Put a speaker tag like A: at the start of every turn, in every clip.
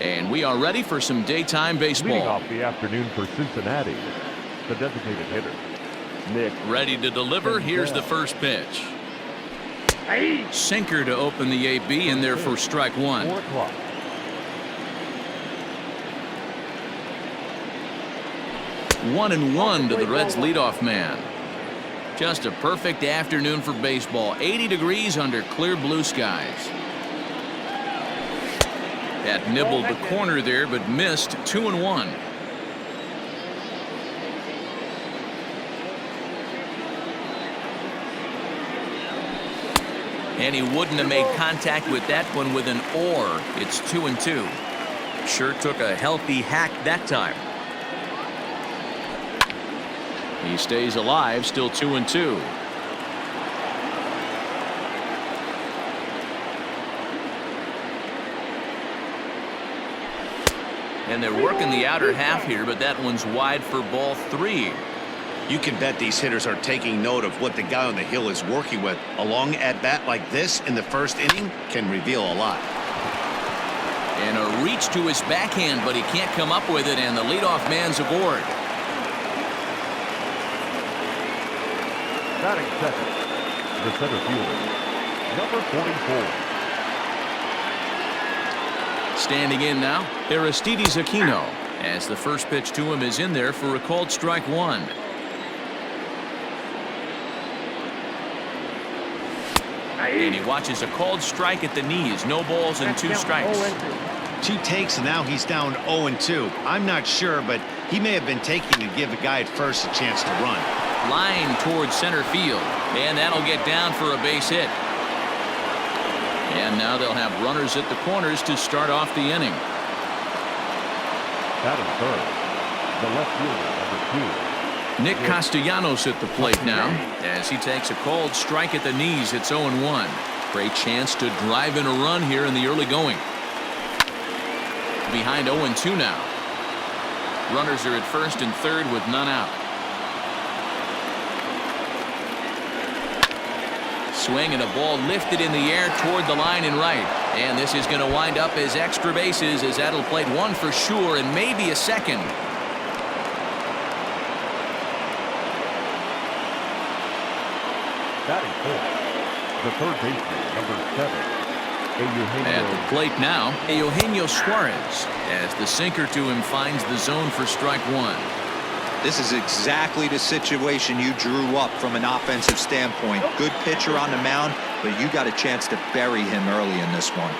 A: And we are ready for some daytime baseball.
B: Leading off the afternoon for Cincinnati, the designated hitter, Nick.
A: Ready to deliver. Here's the first pitch. Sinker to open the AB, and there for strike one.
B: 4 o'clock.
A: One and one to the Reds leadoff man. Just a perfect afternoon for baseball. 80 degrees under clear blue skies. That nibbled the corner there, but missed. 2-1. And he wouldn't have made contact with that one with an or. It's 2-2. Sure took a healthy hack that time. He stays alive, still 2-2. And they're working the outer half here, but that one's wide for ball 3.
C: You can bet these hitters are taking note of what the guy on the hill is working with. A long at-bat like this in the first inning can reveal a lot.
A: And a reach to his backhand, but he can't come up with it, and the leadoff man's aboard.
B: Batting second, the center fielder, number 44.
A: Standing in now, Aristides Aquino, as the first pitch to him is in there for a called strike one. And he watches a called strike at the knees. No balls and 2 strikes.
C: 2 takes, and now he's down 0-2. I'm not sure, but he may have been taking to give the guy at first a chance to run.
A: Line towards center field, and that'll get down for a base hit. And now they'll have runners at the corners to start off the inning.
B: Batting third, the left fielder, number 2.
A: Nick Castellanos at the plate now, as he takes a called strike at the knees. It's 0-1. Great chance to drive in a run here in the early going. Behind 0-2 now. Runners are at first and third with none out. Swing and a ball lifted in the air toward the line and right. And this is going to wind up as extra bases, as that'll plate one for sure and maybe a second.
B: Batting fourth, the third baseman, number 7.
A: At the plate now, Eugenio Suarez, as the sinker to him finds the zone for strike one.
D: This is exactly the situation you drew up from an offensive standpoint. Good pitcher on the mound, but you got a chance to bury him early in this one.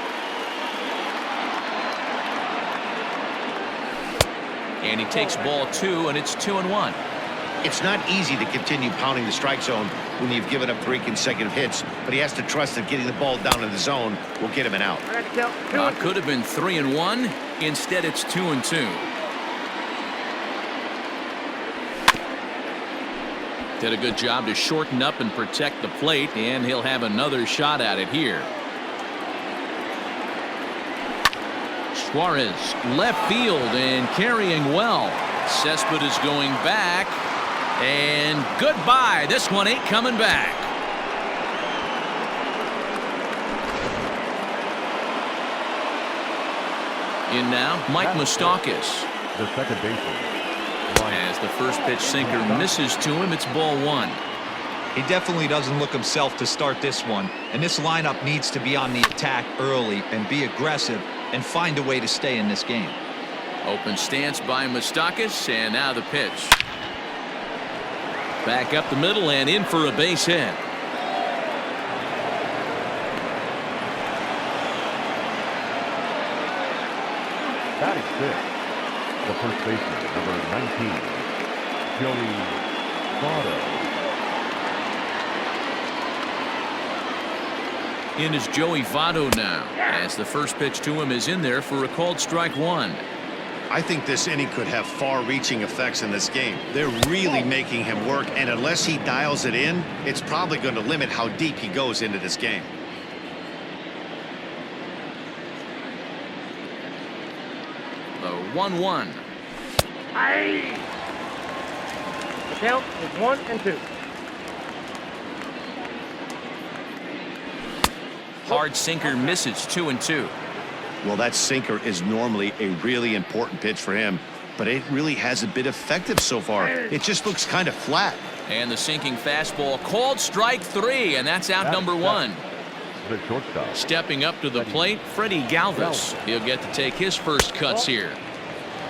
A: And he takes ball 2, and it's 2-1.
C: It's not easy to continue pounding the strike zone when you've given up 3 consecutive hits, but he has to trust that getting the ball down in the zone will get him an out.
A: Could have been 3-1. Instead, it's 2-2. Did a good job to shorten up and protect the plate, and he'll have another shot at it here. Suarez, left field, and carrying well. Cespedes going back, and goodbye. This one ain't coming back. In now, Mike Moustakas.
B: The second baseman.
A: As the first pitch sinker misses to him, it's ball 1.
D: He definitely doesn't look himself to start this one, and this lineup needs to be on the attack early and be aggressive and find a way to stay in this game.
A: Open stance by Moustakas, and now the pitch. Back up the middle and in for a base hit.
B: Batting fifth, the first baseman, number 19, Joey Votto.
A: In is Joey Votto now, as the first pitch to him is in there for a called strike one.
C: I think this inning could have far-reaching effects in this game. They're really making him work, and unless he dials it in, it's probably going to limit how deep he goes into this game.
A: The 1-1.
E: The count is 1-2.
A: Hard sinker misses, 2-2.
C: Well, that sinker is normally a really important pitch for him, but it really hasn't been effective so far. It just looks kind of flat.
A: And the sinking fastball called strike 3, and that's out number 1.
B: The shortstop.
A: Stepping up to the plate, Freddie Galvis. He'll get to take his first cuts here.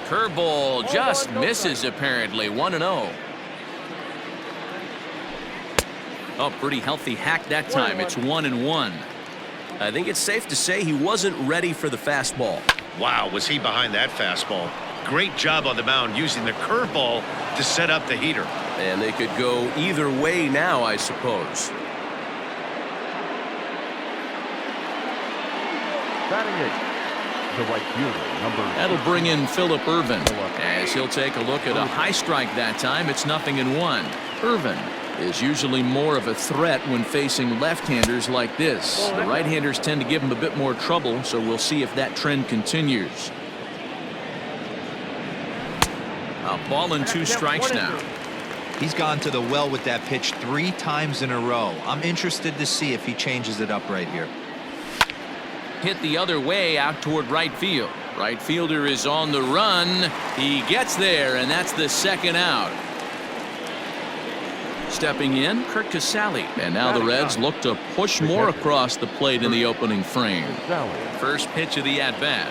A: Curveball just misses apparently. 1-0. Oh, pretty healthy hack that time. It's 1-1. I think it's safe to say he wasn't ready for the fastball.
C: Wow, was he behind that fastball? Great job on the mound using the curveball to set up the heater.
F: And they could go either way now, I suppose.
B: Batting it. The right fielder, number.
A: That'll bring in Phillip Ervin as he'll take a look at a high strike that time. It's 0-1. Ervin is usually more of a threat when facing left-handers like this. The right-handers tend to give him a bit more trouble, so we'll see if that trend continues. A ball and 2 strikes now.
D: He's gone to the well with that pitch 3 times in a row. I'm interested to see if he changes it up right here.
A: Hit the other way out toward right field. Right fielder is on the run. He gets there, and that's the 2nd out. Stepping in, Kurt Casale. And now the Reds look to push more across the plate in the opening frame. First pitch of the at-bat.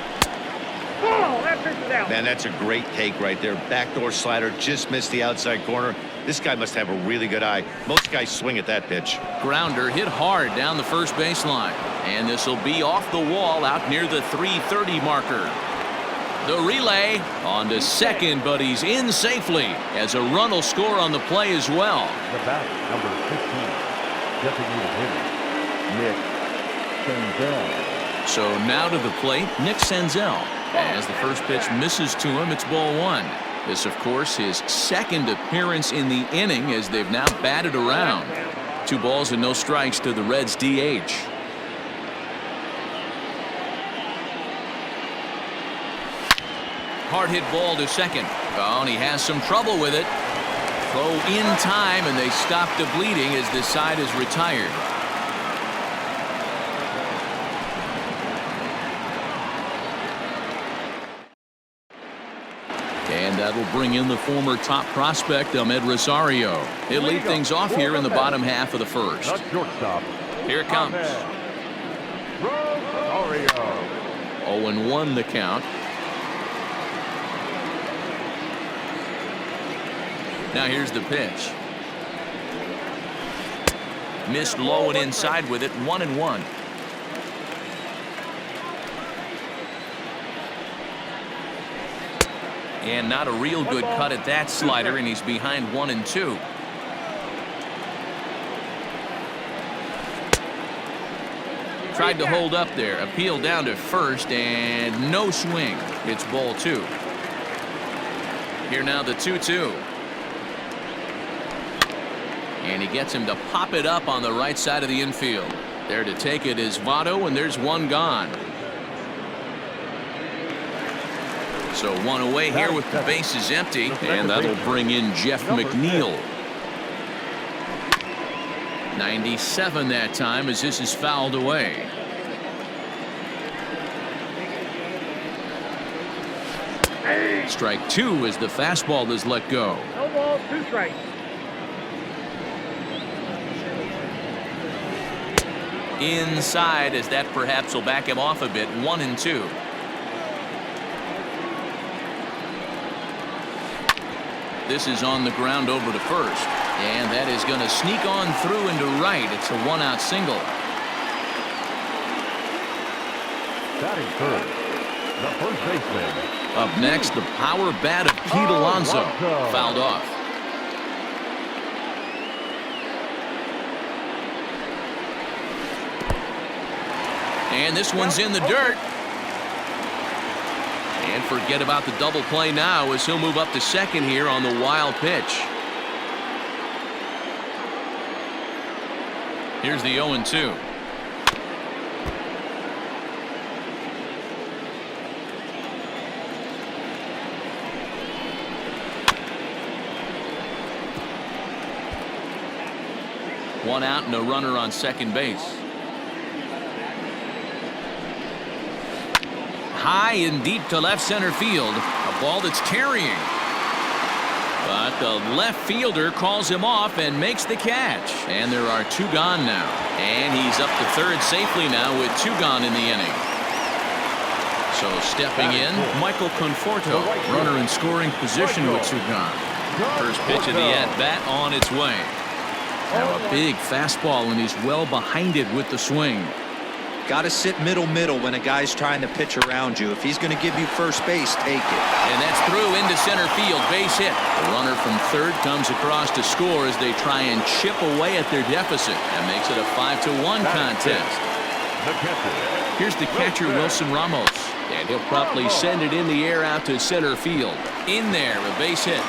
E: Oh, that pitch is out.
C: Man, that's a great take right there. Backdoor slider just missed the outside corner. This guy must have a really good eye. Most guys swing at that pitch.
A: Grounder hit hard down the first baseline. And this will be off the wall out near the 330 marker. The relay on to second, but he's in safely as a run will score on the play as well.
B: The bat, number 15, designated hitter, Nick Senzel.
A: So now to the plate, Nick Senzel. As the first pitch misses to him, it's ball 1. This, of course, his 2nd appearance in the inning as they've now batted around. 2 balls and no strikes to the Reds DH. Hard hit ball to second. Oh, and he has some trouble with it. Throw in time, and they stop the bleeding as this side is retired. And that'll bring in the former top prospect, Ahmed Rosario. He'll lead things off here in the bottom half of the first.
B: The shortstop.
A: Here it comes.
B: Rosario.
A: 0-1 the count. Now here's the pitch. Missed low and inside with it. 1-1. And not a real good cut at that slider, and he's behind 1-2. Tried to hold up there. Appeal down to first, and no swing. It's ball 2. Here now the 2-2. And he gets him to pop it up on the right side of the infield. There to take it is Votto, and there's 1 gone. So 1 away here with the bases empty, and that'll bring in Jeff McNeil. 97 that time as this is fouled away. Strike 2 as the fastball is let go.
E: No balls, 2 strikes.
A: Inside as that perhaps will back him off a bit. 1-2. This is on the ground over to first, and that is going to sneak on through into right. It's a 1-out single.
B: Batting third, the first baseman.
A: Up next, the power bat of Pete Alonso. Fouled off. And this one's in the dirt. And forget about the double play now as he'll move up to second here on the wild pitch. Here's the 0-2. One out and a runner on second base. high and deep to left center field. A ball that's carrying. But the left fielder calls him off and makes the catch. And there are 2 gone now. And he's up to third safely now with 2 gone in the inning. So stepping in, Michael Conforto, runner in scoring position with 2 gone. First pitch of the at-bat on its way. Now a big fastball, and he's well behind it with the swing.
D: Got to sit middle when a guy's trying to pitch around you. If he's going to give you first base, take it.
A: And that's through into center field, base hit. The runner from third comes across to score as they try and chip away at their deficit. That makes it a 5-1 contest. Here's the catcher, Wilson Ramos. And he'll promptly send it in the air out to center field. In there, a base hit.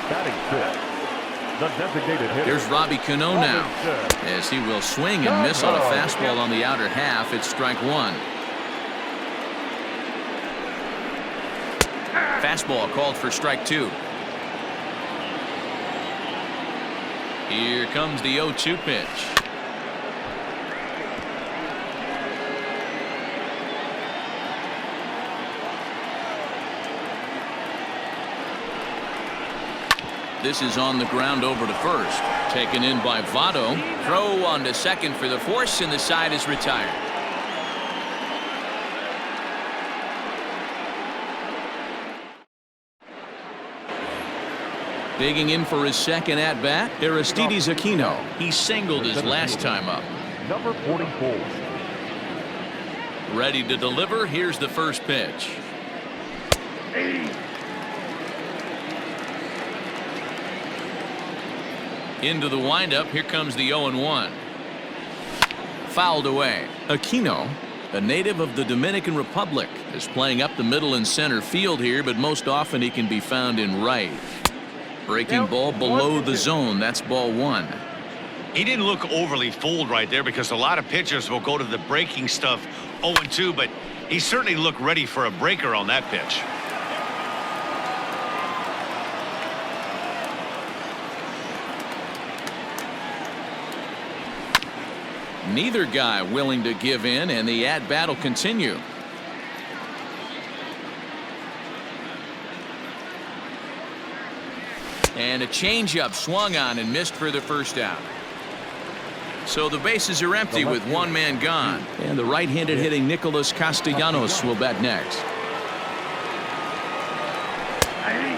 B: Batting fifth, the designated hitter.
A: Here's Robbie Cano now, as he will swing and miss on a fastball on the outer half. It's strike 1. Fastball called for strike 2. Here comes the 0-2 pitch. This is on the ground over to first. Taken in by Votto. Throw on to second for the force, and the side is retired. Digging in for his second at-bat, Aristides Aquino. He singled his last time up.
B: Number 44.
A: Ready to deliver. Here's the first pitch. Into the windup. Here comes the 0-1. Fouled away. Aquino, a native of the Dominican Republic, is playing up the middle and center field here, but most often he can be found in right. Breaking ball below the zone. That's ball 1.
C: He didn't look overly fooled right there, because a lot of pitchers will go to the breaking stuff 0-2, but he certainly looked ready for a breaker on that pitch.
A: Neither guy willing to give in, and the at-bat will continue. And a changeup swung on and missed for the first out. So the bases are empty with 1 man gone. And the right-handed hitting Nicholas Castellanos will bat next.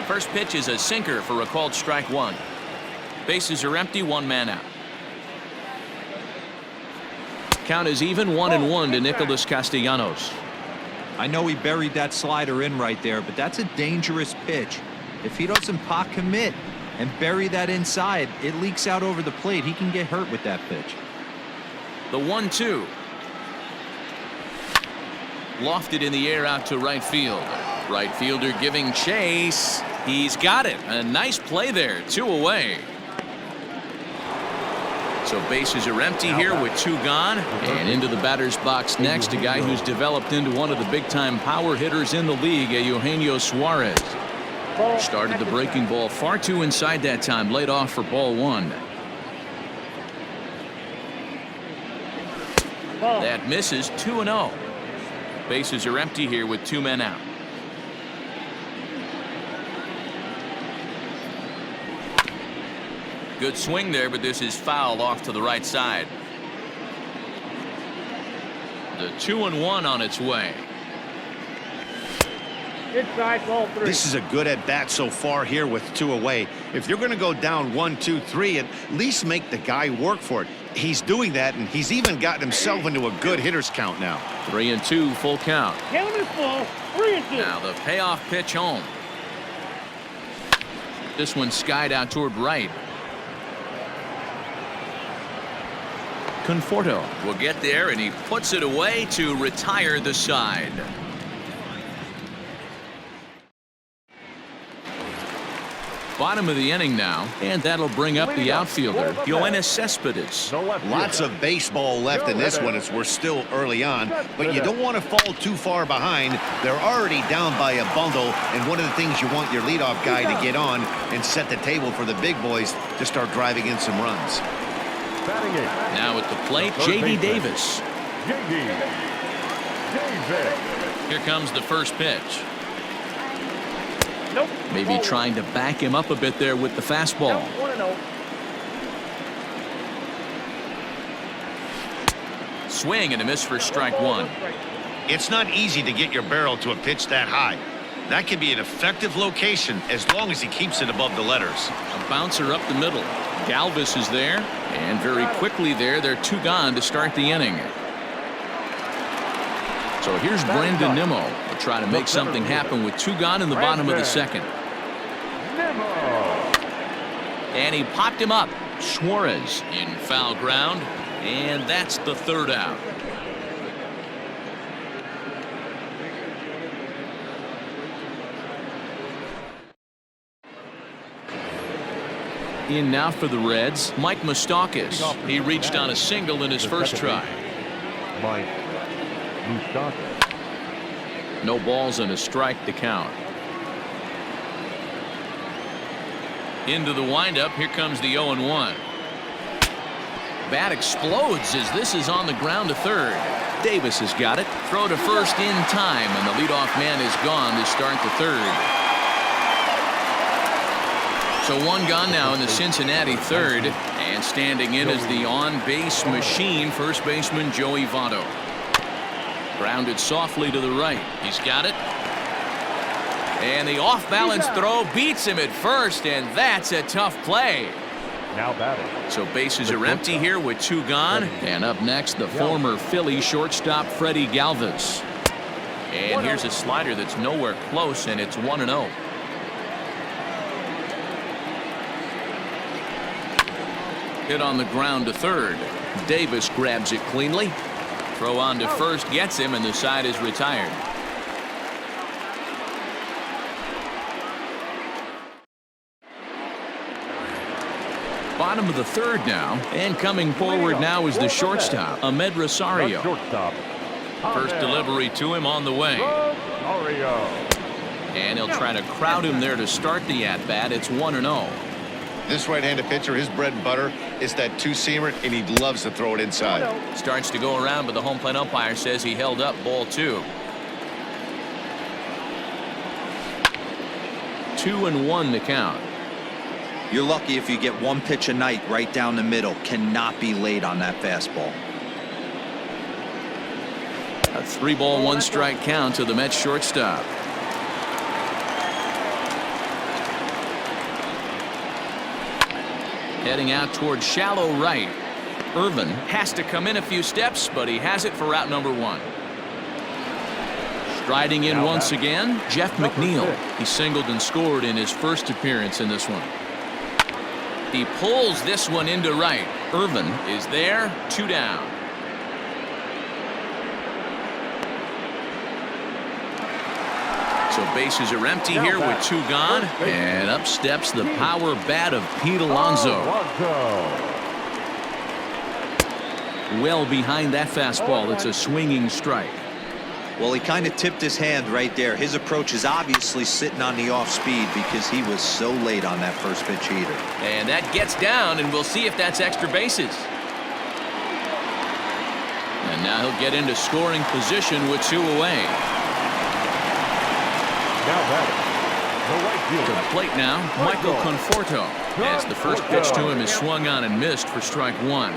A: First pitch is a sinker for a called strike 1. Bases are empty, 1 man out. Count is even 1-1 to Nicholas Castellanos.
D: I know he buried that slider in right there, but that's a dangerous pitch. If he doesn't pot commit and bury that inside, it leaks out over the plate. He can get hurt with that pitch.
A: The 1-2. Lofted in the air out to right field. Right fielder giving chase. He's got it. A nice play there. 2 away. So bases are empty here with 2 gone. And into the batter's box next, a guy who's developed into one of the big-time power hitters in the league, Eugenio Suarez. Started the breaking ball far too inside that time. Laid off for ball 1. That misses. 2-0. Bases are empty here with 2 men out. Good swing there, but this is foul off to the right side. The 2-1 on its way.
E: Inside, ball 3.
C: This is a good at-bat so far here with 2 away. If you're going to go down 1, 2, 3, at least make the guy work for it. He's doing that, and he's even gotten himself into a good hitter's count now.
A: 3-2, full count.
E: Count is full. 3-2.
A: Now the payoff pitch home. This one skied out toward right. Conforto will get there, and he puts it away to retire the side. Bottom of the inning now, and that'll bring up the outfielder, Yoenis Cespedes.
C: Lots of baseball left in this one as we're still early on, but you don't want to fall too far behind. They're already down by a bundle, and one of the things you want your leadoff guy to get on and set the table for the big boys to start driving in some runs.
B: Batting eight.
A: Now at the plate,
B: The third
A: J.D.
B: baseman.
A: Davis.
B: J.D. Davis.
A: Here comes the first pitch.
E: Nope.
A: Maybe
E: Ball.
A: trying to back him up a bit there with the fastball.
E: Nope. 1-0.
A: Swing and a miss for strike one.
C: It's not easy to get your barrel to a pitch that high. That can be an effective location as long as he keeps it above the letters.
A: A bouncer up the middle. Galvis is there, and very quickly they're 2 gone to start the inning. So here's Brandon Nimmo. He'll try to make something happen with 2 gone in the bottom of the second.
B: Nimmo.
A: And he popped him up. Suarez in foul ground, and that's the 3rd out. In now for the Reds, Mike Moustakas. He reached on a single in his first try.
B: Mike Moustakas.
A: No balls and a strike to count. Into the windup. Here comes the 0-1. Bat explodes as this is on the ground to third. Davis has got it. Throw to first in time, and the leadoff man is gone to start the third. So 1 gone now in the Cincinnati third, and standing in is the on-base machine, first baseman Joey Votto. Grounded softly to the right. He's got it. And the off-balance throw beats him at first, and that's a tough play.
B: Now batting.
A: So bases are empty here with 2 gone. And up next, the former Philly shortstop Freddie Galvis. And here's a slider that's nowhere close, and it's 1-0. Hit on the ground to third. Davis grabs it cleanly. Throw on to first gets him, and the side is retired. Bottom of the third now, and coming forward now is the shortstop, Ahmed Rosario.
B: The shortstop.
A: First delivery to him on the way.
B: Rosario.
A: And he'll try to crowd him there to start the at-bat. It's 1-0.
C: This right-handed pitcher, his bread and butter is that 2-seamer, and he loves to throw it inside.
A: Starts to go around, but the home plate umpire says he held up ball 2. 2-1 the count.
D: You're lucky if you get 1 pitch a night right down the middle. Cannot be late on that fastball.
A: A 3-ball 1-strike count to the Mets shortstop. Heading out toward shallow right. Irvin has to come in a few steps, but he has it for route number 1. Striding in once again, Jeff McNeil. He singled and scored in his first appearance in this one. He pulls this one into right. Irvin is there, 2 down. So bases are empty here with 2 gone. And up steps the power bat of Pete Alonso. Well behind that fastball. It's a swinging strike.
D: Well, he kind of tipped his hand right there. His approach is obviously sitting on the off speed because he was so late on that first pitch heater.
A: And that gets down, and we'll see if that's extra bases. And now he'll get into scoring position with 2 away.
B: Now batting. The right
A: To
B: fielder.
A: the plate now, Michael Conforto. As the first pitch to him is swung on and missed for strike 1.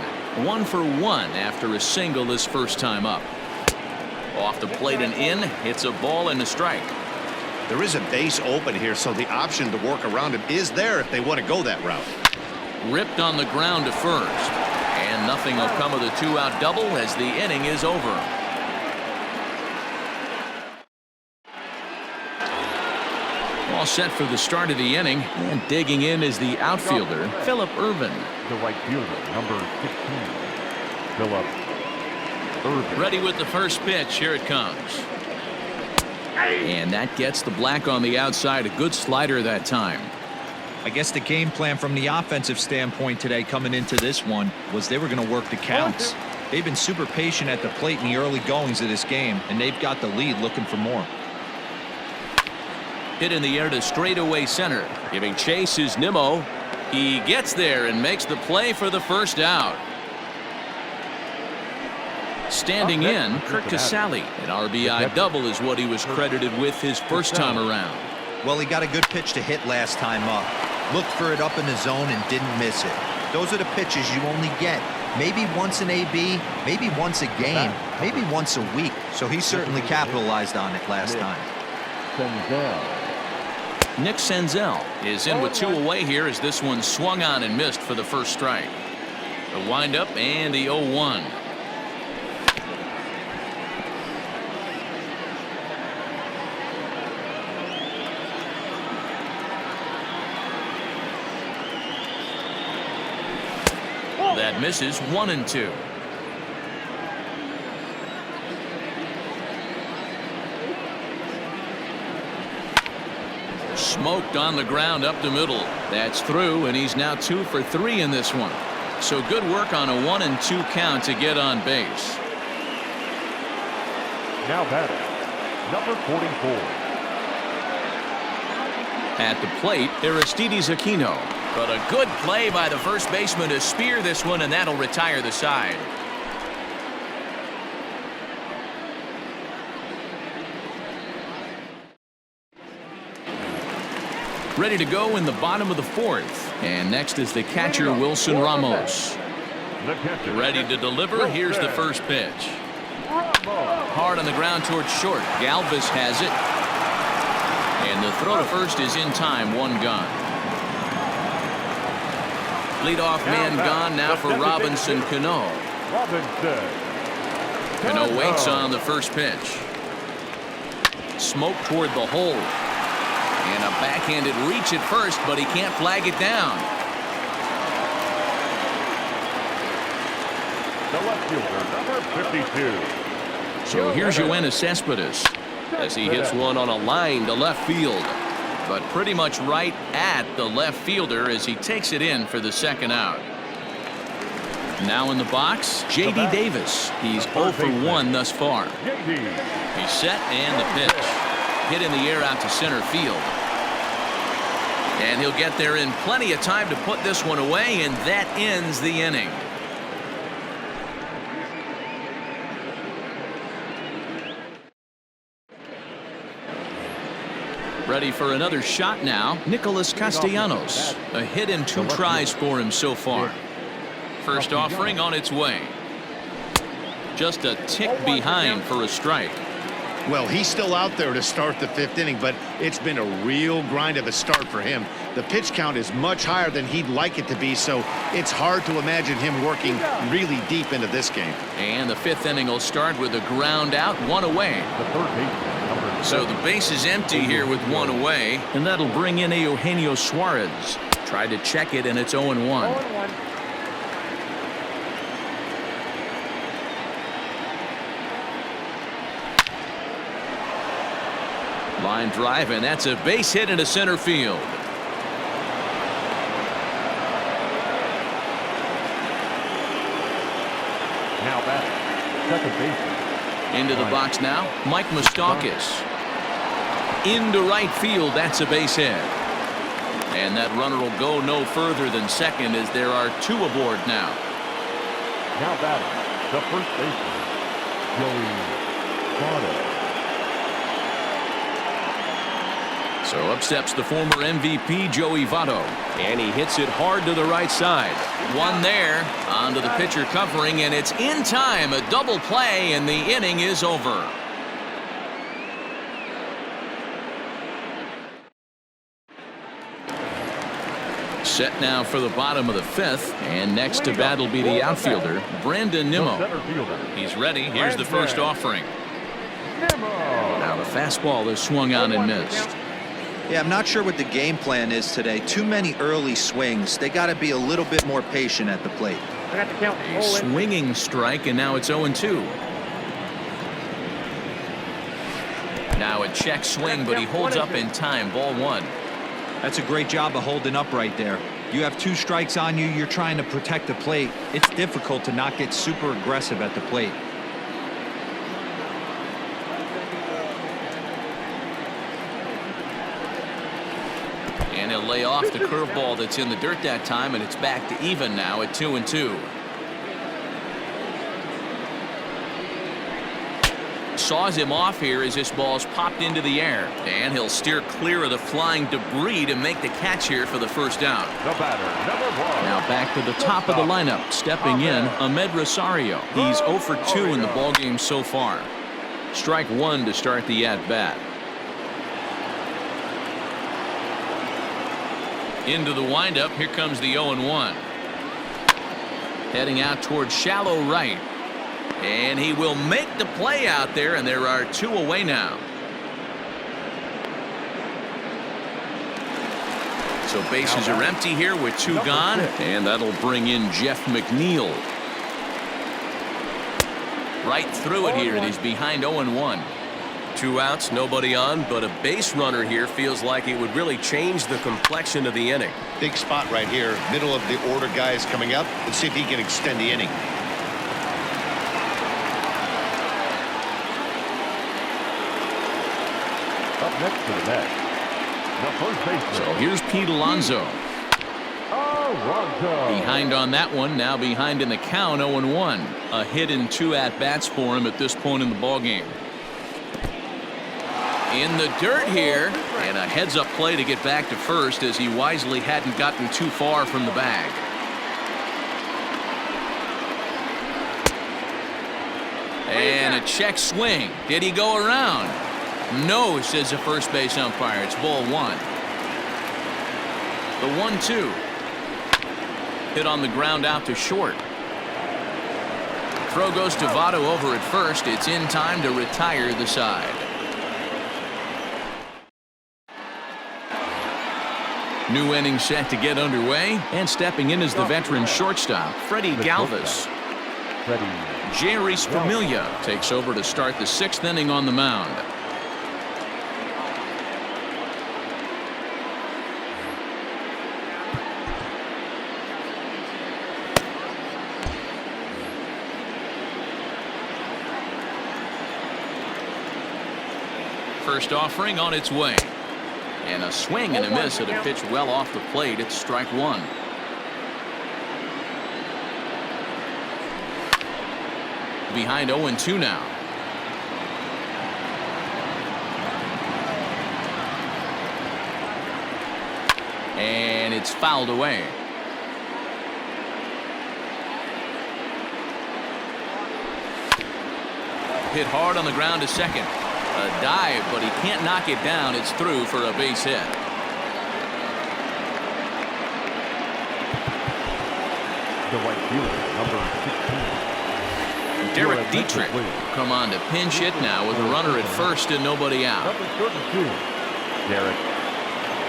A: 1 for 1 after a single his first time up. Off the plate and in, hits a ball and a strike.
C: There is a base open here, so the option to work around him is there if they want to go that route.
A: Ripped on the ground to first. And nothing will come of the 2-out double as the inning is over. All set for the start of the inning, and digging in is the outfielder, Phillip Ervin.
B: The right fielder, number 16. Phillip Ervin.
A: Ready with the first pitch. Here it comes. And that gets the black on the outside. A good slider that time.
D: I guess the game plan from the offensive standpoint today coming into this one was they were going to work the counts. They've been super patient at the plate in the early goings of this game, and they've got the lead looking for more.
A: Hit in the air to straightaway center. Giving chase is Nimmo. He gets there and makes the play for the first out. Standing in, Kirk Casale. An RBI double is what he was credited with his first time around.
D: Well, he got a good pitch to hit last time up. Looked for it up in the zone and didn't miss it. Those are the pitches you only get. Maybe once an AB, maybe once a game, maybe once a week. So he certainly capitalized on it last time.
A: Nick Senzel is in with 2 away here as this one swung on and missed for the first strike. The windup and the 0-1. That misses 1-2. Smoked on the ground up the middle. That's through, and he's now 2 for 3 in this one. So good work on a 1-2 count to get on base.
B: Now batting, number 44.
A: At the plate, Aristides Aquino. But a good play by the first baseman to spear this one, and that'll retire the side. Ready to go in the bottom of the 4th. And next is the catcher, Wilson Ramos. Ready to deliver. Here's the first pitch. Hard on the ground towards short. Galvis has it. And the throw to first is in time. 1 gone. Leadoff man gone now for Robinson Cano. Cano waits on the first pitch. Smoke toward the hole. And a backhanded reach at first, but he can't flag it down.
B: The left fielder, number 52.
A: So here's Yoenis Cespedes as he hits one on a line to left field. But pretty much right at the left fielder as he takes it in for the second out. Now in the box, J.D. Davis. He's 0 for 1 thus far. He's set and the pitch. Hit in the air out to center field. And he'll get there in plenty of time to put this one away, and that ends the inning. Ready for another shot now, Nicholas Castellanos. A hit in 2 tries for him so far. First offering on its way. Just a tick behind for a strike.
C: Well, he's still out there to start the 5th inning, but it's been a real grind of a start for him. The pitch count is much higher than he'd like it to be, so it's hard to imagine him working really deep into this game.
A: And the 5th inning will start with a ground out, 1 away. So the base is empty here with 1 away, and that'll bring in Eugenio Suarez. Tried to check it, and it's 0-1. Line drive, and that's a base hit into center field.
B: Now batting, second baseman.
A: Into the box now, Mike Moustakas. Into right field, that's a base hit. And that runner will go no further than second as there are 2 aboard now.
B: Now batting, the first baseman, Joey Votto.
A: So up steps the former MVP, Joey Votto. And he hits it hard to the right side. 1 there, onto the pitcher covering, and it's in time. A double play, and the inning is over. Set now for the bottom of the 5th, and next to bat will be the outfielder, Brandon Nimmo. He's ready. Here's the first offering. Now the fastball is swung on and missed.
D: Yeah, I'm not sure what the game plan is today. Too many early swings. They got to be a little bit more patient at the plate.
E: I got the count.
A: A swinging strike, and now it's 0-2. Now a check swing, but he holds up in time. Ball 1.
D: That's a great job of holding up right there. You have 2 strikes on you. You're trying to protect the plate. It's difficult to not get super aggressive at the plate.
A: And he'll lay off the curveball that's in the dirt that time, and it's back to even now at 2-2. saws him off here as this ball's popped into the air. And he'll steer clear of the flying debris to make the catch here for the first down.
B: The batter, number 1.
A: Now back to the top of the lineup. Stepping in, Ahmed Rosario. He's 0 for 2 in the ballgame so far. Strike 1 to start the at-bat. Into the windup. Here comes the 0-1. Heading out towards shallow right. And he will make the play out there, and there are 2 away now. So bases are empty here with 2 gone, and that'll bring in Jeff McNeil. Right through it here, and he's behind 0-1.
F: 2 outs, nobody on, but a base runner here feels like it would really change the complexion of the inning.
C: Big spot right here. Middle of the order guy is coming up. Let's see if he can extend the inning.
B: Up next to the net, the first baseman.
A: So here's Pete Alonso.
B: Alonso.
A: Behind on that one, now behind in the count, 0-1. A hit in 2 at-bats for him at this point in the ballgame. In the dirt here, and a heads-up play to get back to first as he wisely hadn't gotten too far from the bag. And a check swing. Did he go around? No, says the first base umpire. It's ball 1. The 1-2. Hit on the ground out to short. Throw goes to Votto over at first. It's in time to retire the side. New inning set to get underway, and stepping in is the veteran shortstop, Freddie Galvis. Jerry Familia takes over to start the 6th inning on the mound. First offering on its way. And a swing and a miss at a pitch well off the plate. It's strike 1. Behind 0-2 now. And it's fouled away. Hit hard on the ground to second. A dive, but he can't knock it down. It's through for a base hit.
B: The right fielder, number 16.
A: Derek Dietrich will come on to pinch hit now with a runner at first and nobody out.
B: Number 32, Derek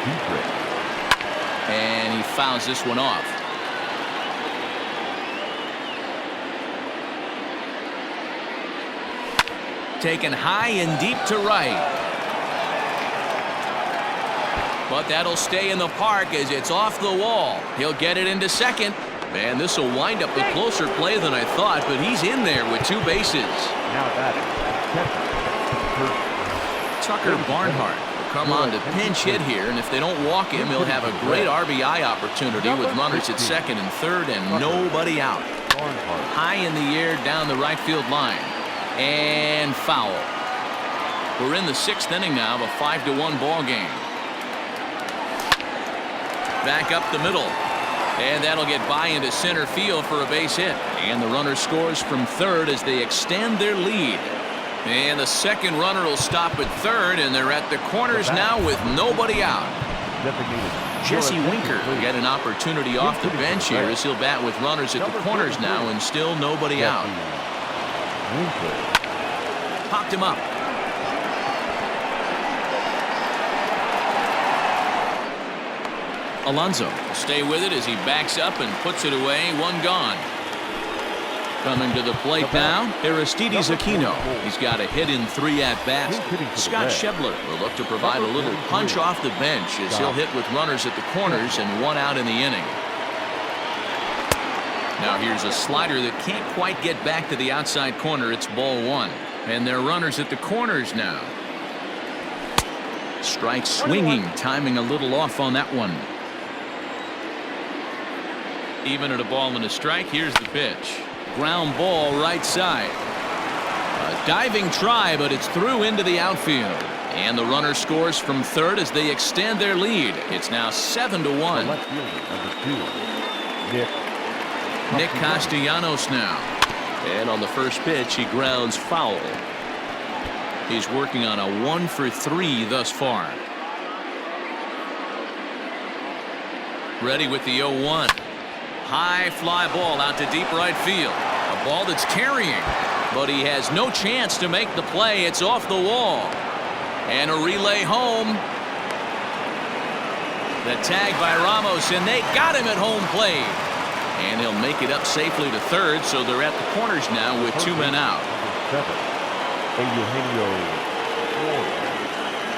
B: Dietrich.
A: And he fouls this one off. Taken high and deep to right. But that'll stay in the park as it's off the wall. He'll get it into second. Man, this will wind up a closer play than I thought, but he's in there with 2 bases.
B: Now batting,
A: Tucker Barnhart will come on to pinch hit here, and if they don't walk him, he'll have a great RBI opportunity with runners at second and third and nobody out. High in the air down the right field line. And foul. We're in the 6th inning now of a 5-1 ball game. Back up the middle. And that'll get by into center field for a base hit. And the runner scores from third as they extend their lead. And the second runner will stop at third, and they're at the corners now with nobody out. Jesse Winker will get an opportunity off the bench here as he'll bat with runners at the corners now and still nobody out. Popped him up. Alonso will stay with it as he backs up and puts it away. 1 gone. Coming to the plate now, Aristides Aquino. He's got a hit in 3 at-bats. Scott Schebler will look to provide a little punch off the bench as he'll hit with runners at the corners and 1 out in the inning. Now here's a slider that can't quite get back to the outside corner. It's ball 1. And they're runners at the corners now. Strike swinging, timing a little off on that one. Even at a ball and a strike, here's the pitch. Ground ball right side. A diving try, but it's through into the outfield. And the runner scores from third as they extend their lead. It's now 7-1.
B: Left fielder, number 2,
A: Nick Castellanos now.
F: And on the first pitch, he grounds foul.
A: He's working on a 1-for-3 thus far. Ready with the 0-1. High fly ball out to deep right field. A ball that's carrying, but he has no chance to make the play. It's off the wall. And a relay home. The tag by Ramos, and they got him at home plate. And he'll make it up safely to third, so they're at the corners now with 2 men out.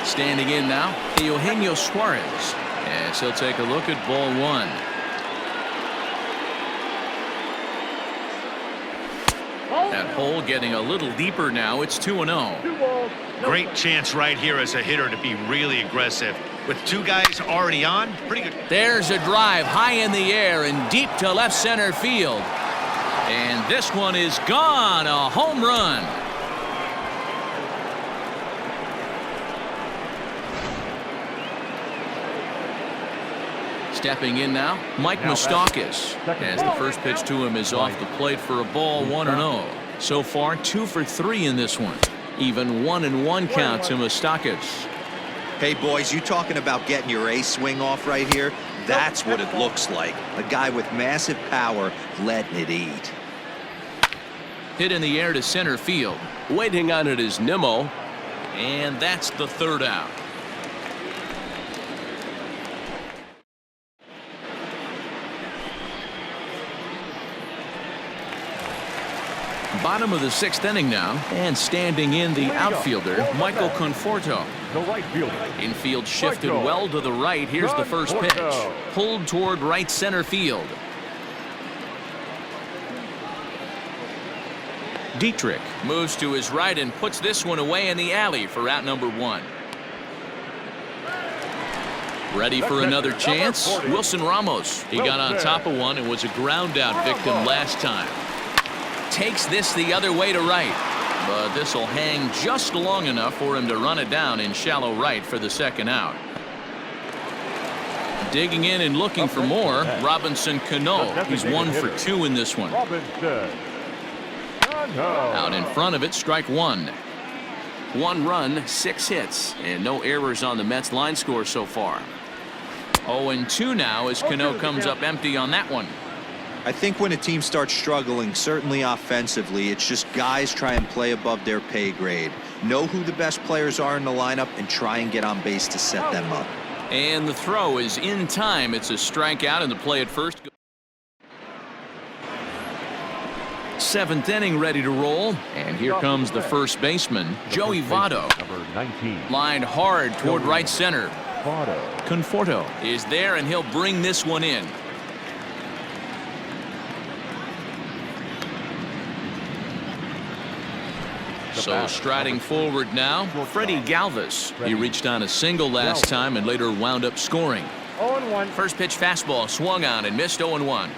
A: Standing in now, Eugenio Suarez. As he'll take a look at ball 1. That hole getting a little deeper now. It's 2-0.
C: Great chance right here as a hitter to be really aggressive. With 2 guys already on, pretty good.
A: There's a drive high in the air and deep to left center field. And this one is gone. A home run. Stepping in now, Mike Moustakas, as the first pitch to him is off the plate for a ball. 1-0. So far 2 for 3 in this one. Even 1-1 count to Moustakas.
G: Hey boys, you talking about getting your ace swing off right here? That's what it looks like. A guy with massive power letting it eat.
A: Hit in the air to center field.
F: Waiting on it is Nimmo.
A: And that's the 3rd out. Bottom of the 6th inning now, and standing in the outfielder, Michael Conforto.
B: The right fielder.
A: Infield shifted well to the right. Here's the first pitch. Pulled toward right center field. Dietrich moves to his right and puts this one away in the alley for out number 1. Ready for another chance. Wilson Ramos. He got on top of one and was a ground out victim last time. Takes this the other way to right, but this will hang just long enough for him to run it down in shallow right for the 2nd out. Digging in and looking for more, Robinson Cano. He's 1 for 2 in this one. Out in front of it, strike 1. 1 run, 6 hits, and no errors on the Mets line score so far. 0-2 now as Cano comes up empty on that one.
G: I think when a team starts struggling, certainly offensively, it's just guys try and play above their pay grade. Know who the best players are in the lineup and try and get on base to set them up.
A: And the throw is in time. It's a strikeout, and the play at first. 7th inning ready to roll, and here comes the first baseman, Joey Votto.
B: Number 19.
A: Lined hard toward right center.
B: Votto.
A: Conforto is there, and he'll bring this one in. So striding forward now, Freddie Galvis. He reached on a single last time and later wound up scoring.
E: 0-1.
A: First pitch fastball swung on and missed. 0-1.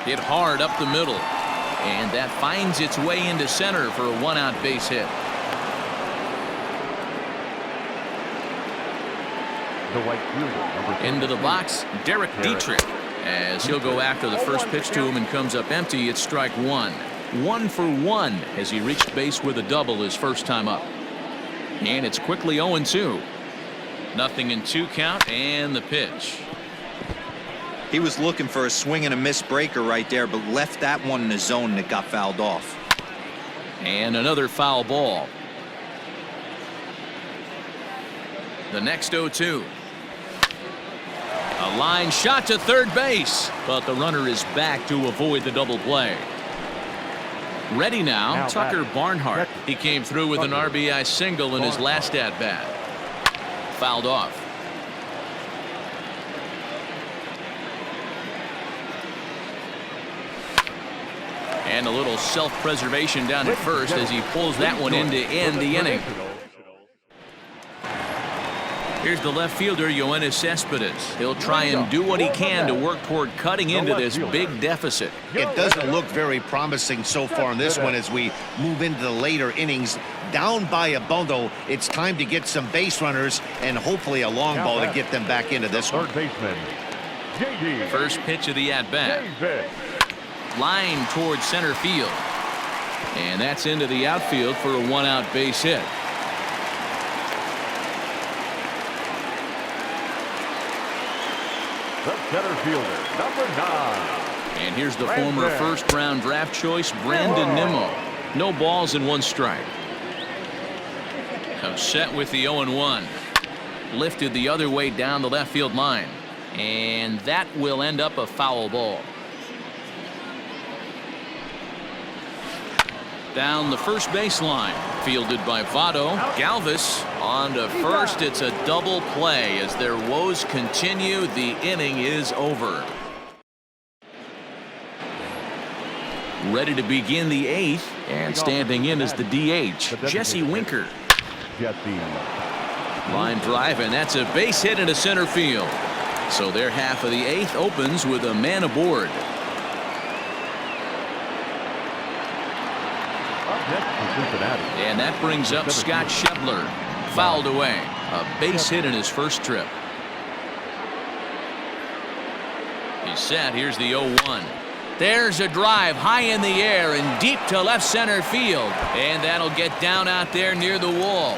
A: Hit hard up the middle, and that finds its way into center for a 1-out base hit.
B: The right fielder, number 13.
A: Into the box, Derek Dietrich, as he'll go after the first pitch to him and comes up empty. It's strike 1. 1 for 1 as he reached base with a double his first time up. And it's quickly 0-2. Nothing in 2 count, and the pitch.
G: He was looking for a swing and a miss breaker right there, but left that one in the zone that got fouled off.
A: And another foul ball. The next 0-2. A line shot to third base, but the runner is back to avoid the double play. Ready now, Tucker Barnhart. He came through with an RBI single in his last at-bat. Fouled off. And a little self-preservation down at first as he pulls that one in to end the inning. Here's the left fielder, Yoenis Cespedes. He'll try and do what he can to work toward cutting into this big deficit.
C: It doesn't look very promising so far in this one as we move into the later innings. Down by a bundle, it's time to get some base runners and hopefully a long ball to get them back into this one.
B: Third baseman, JD.
A: First pitch of the at-bat.
B: Davis.
A: Line towards center field. And that's into the outfield for a one-out base hit.
B: The center fielder, number 9.
A: And here's the former first-round draft choice, Brandon Nimmo. No balls and 1 strike. Now set with the 0-1. Lifted the other way down the left field line. And that will end up a foul ball. Down the first base line. Fielded by Votto. Galvis on to first. It's a double play as their woes continue. The inning is over. Ready to begin the 8th. And standing in is the DH, Jesse Winker.
B: Jesse.
A: Line drive, and that's a base hit into center field. So their half of the 8th opens with a man aboard.
B: Up next for Cincinnati.
A: And that brings up Scott Schebler. Fouled away. A base hit in his first trip. He's set. Here's the 0-1. There's a drive high in the air and deep to left center field. And that'll get down out there near the wall.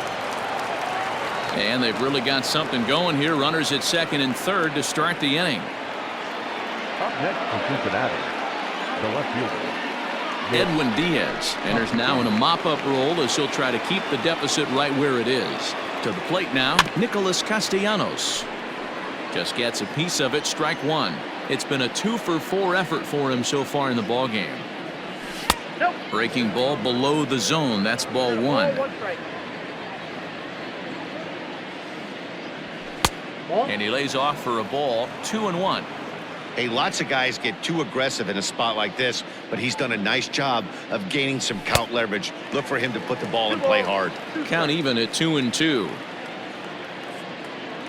A: And they've really got something going here. Runners at second and third to start the inning.
B: Up next for Cincinnati, the left fielder.
A: Edwin Diaz enters now in a mop-up role as he'll try to keep the deficit right where it is. To the plate now, Nicholas Castellanos. Just gets a piece of it, strike 1. It's been a 2-for-4 effort for him so far in the ballgame. Breaking ball below the zone. That's ball 1. And he lays off for a ball, 2-1.
C: Hey, lots of guys get too aggressive in a spot like this, but he's done a nice job of gaining some count leverage. Look for him to put the ball and play hard.
A: Count even at 2-2.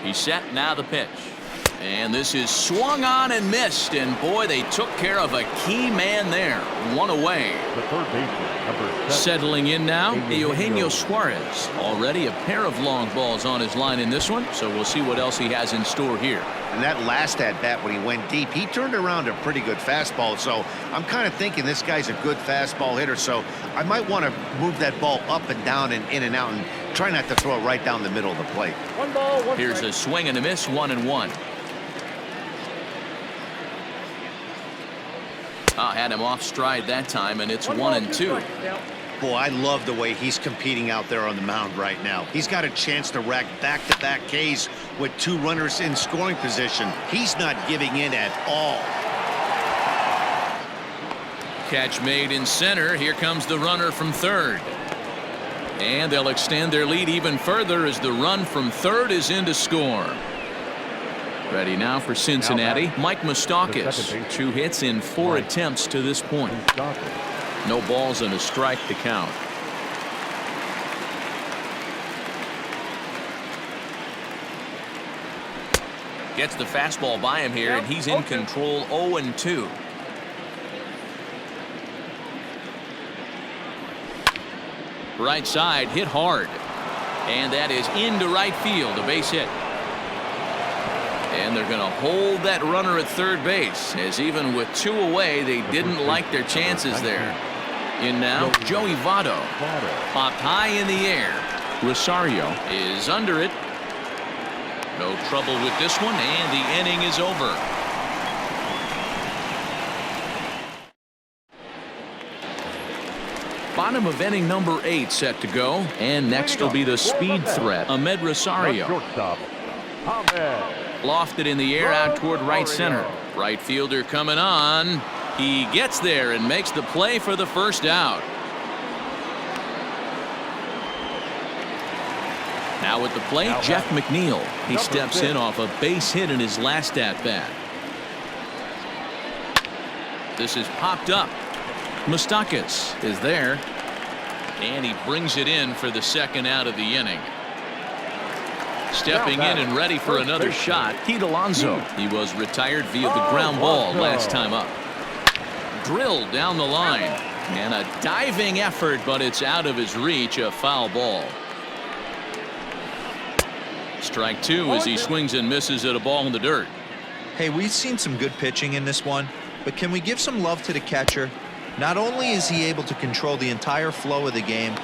A: He's set, now the pitch. And this is swung on and missed. And boy, they took care of a key man there. 1 away.
B: The third baseman, number 7.
A: Settling in now, Eugenio Suarez. Already a pair of long balls on his line in this one, so we'll see what else he has in store here.
C: And that last at-bat when he went deep, he turned around a pretty good fastball. So I'm kind of thinking this guy's a good fastball hitter. So I might want to move that ball up and down and in and out and try not to throw it right down the middle of the plate.
E: 1 ball, 1
A: Here's
E: strike.
A: a swing and a miss, 1-1. Had him off stride that time, and it's 1-2.
C: Boy, I love the way he's competing out there on the mound right now. He's got a chance to rack back-to-back Ks with 2 runners in scoring position. He's not giving in at all.
A: Catch made in center. Here comes the runner from third. And they'll extend their lead even further as the run from third is in to score. Ready now for Cincinnati, Mike Moustakas. 2 hits in 4 attempts to this point. No balls and a strike to count. Gets the fastball by him here, and he's in control. 0-2. Right side, hit hard. And that is into right field, a base hit. And they're going to hold that runner at third base, as even with 2 away, they didn't like their chances there. In now, Joey Votto. Popped high in the air. Rosario is under it. No trouble with this one, and the inning is over. Bottom of inning number 8 set to go. And next will be the speed threat, Ahmed Rosario.
B: Shortstop, Ahmed.
A: Lofted in the air out toward right center. Right fielder coming on. He gets there and makes the play for the first out. Now at the plate, Jeff McNeil. He steps in off a base hit in his last at-bat. This is popped up. Moustakas is there. And he brings it in for the second out of the inning. Stepping in and ready for another shot, Pete Alonso. He was retired via the ground ball last time up. Drilled down the line. And a diving effort, but it's out of his reach, a foul ball. Strike two as he swings and misses at a ball in the dirt.
G: Hey, we've seen some good pitching in this one, but can we give some love to the catcher? Not only is he able to control the entire flow of the game,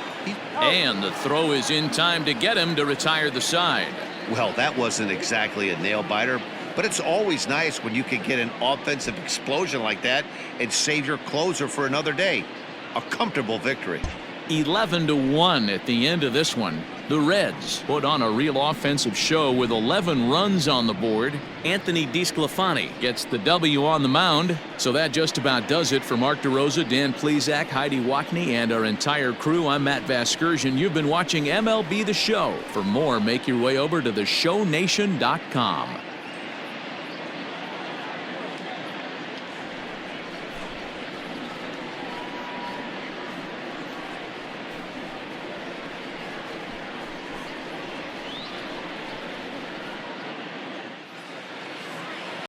A: and the throw is in time to get him to retire the side.
C: Well, that wasn't exactly a nail-biter, but it's always nice when you can get an offensive explosion like that and save your closer for another day. A comfortable victory.
A: 11-1 at the end of this one. The Reds put on a real offensive show with 11 runs on the board. Anthony DeSclafani gets the W on the mound. So that just about does it for Mark DeRosa, Dan Plesac, Heidi Watney, and our entire crew. I'm Matt Vasgersian. You've been watching MLB The Show. For more, make your way over to theshownation.com.